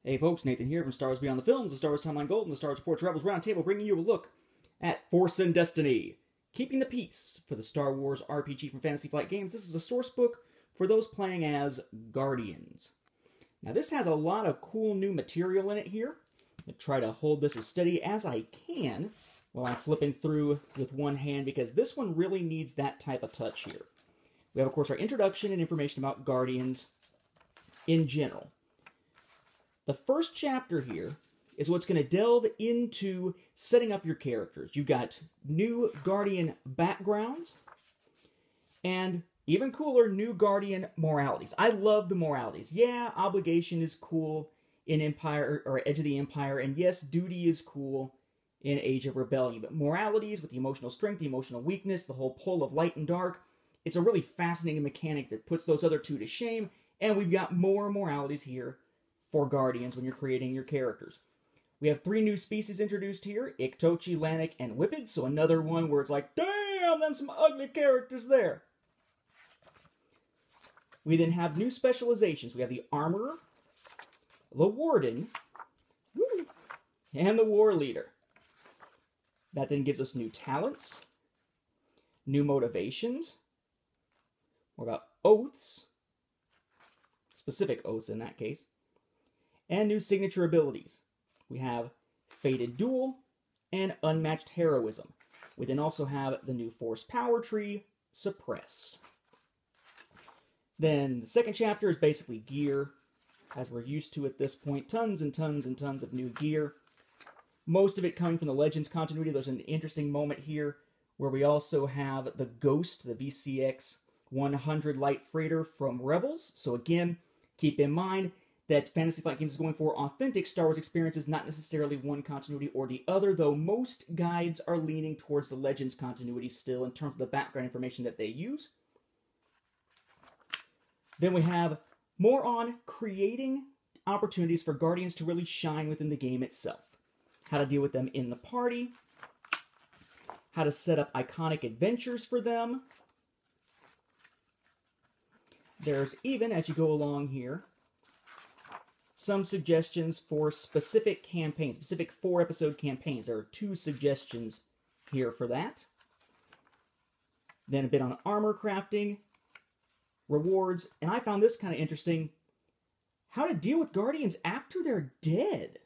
Hey folks, Nathan here from Star Wars Beyond the Films, the Star Wars Timeline Gold, and the Star Wars Reports Rebels Roundtable, bringing you a look at Force and Destiny, Keeping the Peace for the Star Wars RPG from Fantasy Flight Games. This is a source book for those playing as Guardians. Now this has a lot of cool new material in it here. I'm going to try to hold this as steady as I can while I'm flipping through with one hand, because this one really needs that type of touch here. We have, of course, our introduction and information about Guardians in general. The first chapter here is what's going to delve into setting up your characters. You've got new Guardian backgrounds, and even cooler, new Guardian moralities. I love the moralities. Yeah, obligation is cool in Empire, or Edge of the Empire, and yes, duty is cool in Age of Rebellion. But moralities with the emotional strength, the emotional weakness, the whole pull of light and dark, it's a really fascinating mechanic that puts those other two to shame, and we've got more moralities here for Guardians when you're creating your characters. We have 3 new species introduced here, Iktochi, Lanik, and Whipped, so another one where it's like, damn, them some ugly characters there. We then have new specializations. We have the Armorer, the Warden, and the War Leader. That then gives us new talents, new motivations, more about oaths, specific oaths in that case, and new signature abilities. We have Fated Duel and Unmatched Heroism. We then also have the new Force Power Tree, Suppress. Then the second chapter is basically gear, as we're used to at this point. Tons and tons and tons of new gear. Most of it coming from the Legends continuity. There's an interesting moment here where we also have the Ghost, the VCX 100 Light Freighter from Rebels. So again, keep in mind that Fantasy Flight Games is going for authentic Star Wars experiences, not necessarily one continuity or the other, though most guides are leaning towards the Legends continuity still in terms of the background information that they use. Then we have more on creating opportunities for Guardians to really shine within the game itself. How to deal with them in the party, how to set up iconic adventures for them. There's even, as you go along here, some suggestions for specific campaigns, specific 4-episode campaigns. There are 2 suggestions here for that. Then a bit on armor crafting, rewards, and I found this kind of interesting, how to deal with Guardians after they're dead.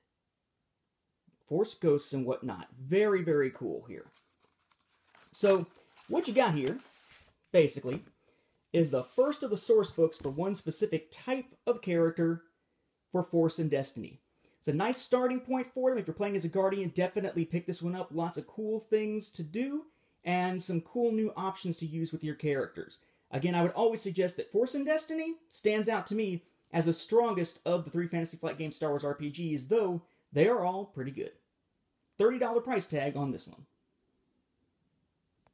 Force ghosts and whatnot. Very, very cool here. So, what you got here, basically, is the first of the source books for one specific type of character for Force and Destiny. It's a nice starting point for them. If you're playing as a Guardian, definitely pick this one up. Lots of cool things to do, and some cool new options to use with your characters. Again, I would always suggest that Force and Destiny stands out to me as the strongest of the 3 Fantasy Flight Games Star Wars RPGs, though they are all pretty good. $30 price tag on this one.